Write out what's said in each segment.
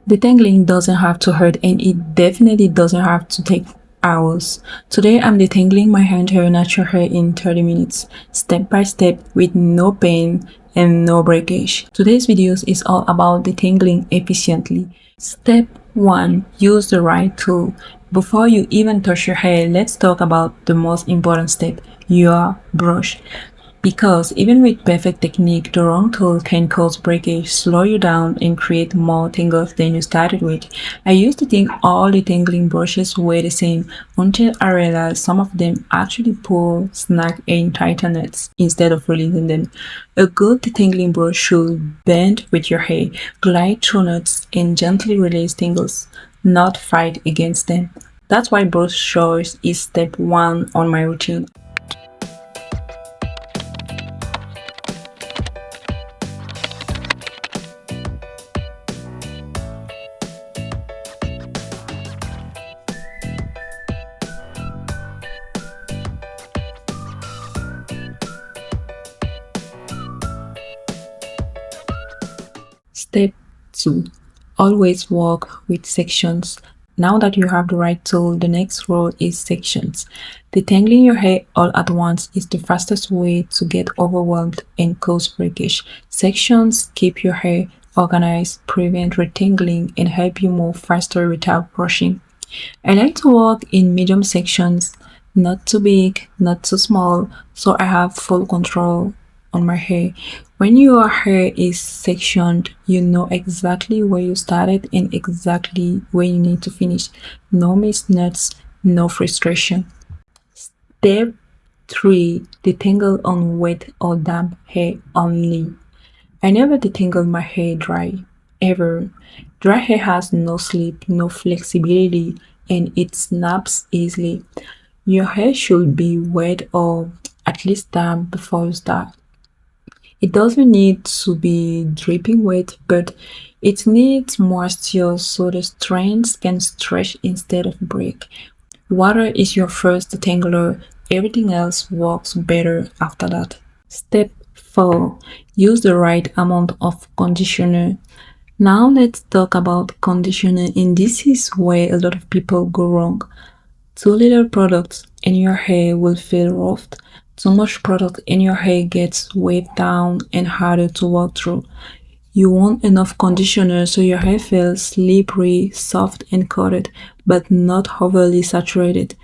Detangling doesn't have to hurt, and it definitely doesn't have to take hours. Today I'm detangling my hair, natural hair in 30 minutes, step by step with no pain and no breakage. Today's video is all about detangling efficiently. Step 1. Use the right tool. Before you even touch your hair, let's talk about the most important step, your brush. Because even with perfect technique, the wrong tool can cause breakage, slow you down, and create more tangles than you started with. I used to think all the tangling brushes were the same until I realized some of them actually pull, snag, and tighten nuts instead of releasing them. A good detangling brush should bend with your hair, glide through nuts, and gently release tangles, not fight against them. That's why brush choice is step 1 on my routine. Step 2. Always work with sections. Now that you have the right tool, the next rule is sections. Detangling your hair all at once is the fastest way to get overwhelmed and cause breakage. Sections keep your hair organized, prevent retangling, and help you move faster without rushing. I like to work in medium sections, not too big, not too small, so I have full control on my hair. When your hair is sectioned, you know exactly where you started and exactly where you need to finish. No missed nuts, no frustration. Step 3. Detangle on wet or damp hair only. I never detangle my hair dry, ever. Dry hair has no slip, no flexibility, and it snaps easily. Your hair should be wet or at least damp before you start. It doesn't need to be dripping wet, but it needs moisture so the strands can stretch instead of break. Water is your first detangler, everything else works better after that. Step 4. Use the right amount of conditioner. Now let's talk about conditioner, and this is where a lot of people go wrong. Too little product and your hair will feel rough. Too much product and your hair gets weighed down and harder to work through. You want enough conditioner so your hair feels slippery, soft, and coated, but not overly saturated.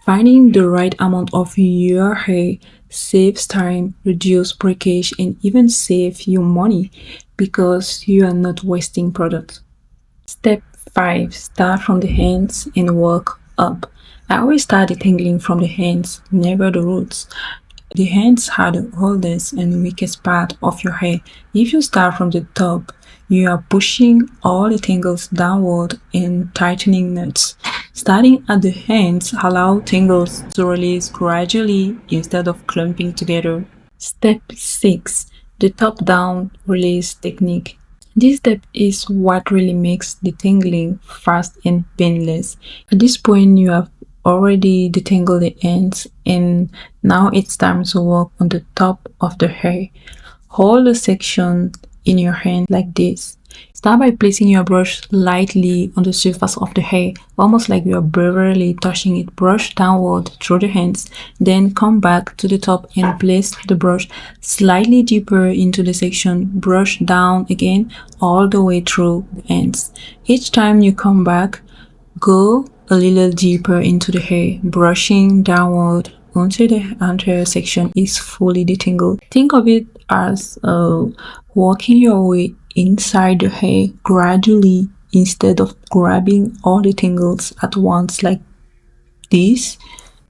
Finding the right amount of your hair saves time, reduces breakage, and even save you money because you are not wasting product. Step 5. Start from the hands and work up. I always start detangling from the hands, never the roots. The hands are the oldest and weakest part of your hair. If you start from the top, you are pushing all the tangles downward and tightening nuts. Starting at the hands allow tangles to release gradually instead of clumping together. Step 6. The top-down release technique. This step is what really makes detangling fast and painless. At this point, you have already detangled the ends, and now it's time to work on the top of the hair. Hold the section in your hand like this. Start by placing your brush lightly on the surface of the hair, almost like you are barely touching it. Brush downward through the hands, then come back to the top and place the brush slightly deeper into the section. Brush down again all the way through the ends. Each time you come back, go a little deeper into the hair, brushing downward until the entire section is fully detangled. Think of it as working your way inside the hair gradually instead of grabbing all the tangles at once like this.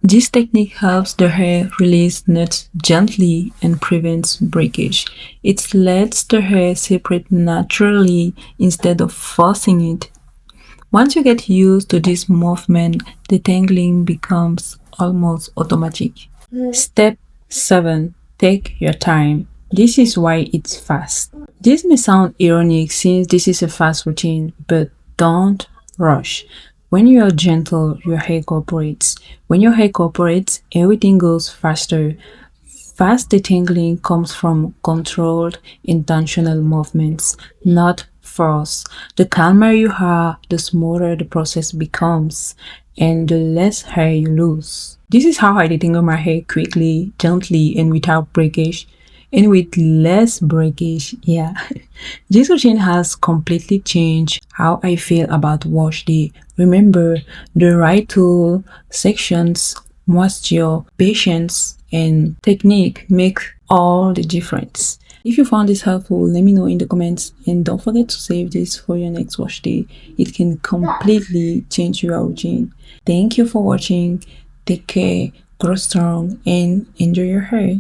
This technique helps the hair release nuts gently and prevents breakage. It lets the hair separate naturally instead of forcing it. Once you get used to this movement, detangling becomes almost automatic. Step 7. Take your time. This is why it's fast. This may sound ironic since this is a fast routine, but don't rush. When you are gentle, your hair cooperates. When your hair cooperates, everything goes faster. Fast detangling comes from controlled, intentional movements, not first. The calmer you are, the smoother the process becomes, and the less hair you lose. This is how I detangle my hair quickly, gently, and without breakage, and with less breakage. Yeah. This routine has completely changed how I feel about wash day. Remember, the right tool, sections, moisture, patience, and technique make all the difference. If you found this helpful, let me know in the comments, and don't forget to save this for your next wash day. It can completely change your routine. Thank you for watching. Take care, grow strong, and enjoy your hair.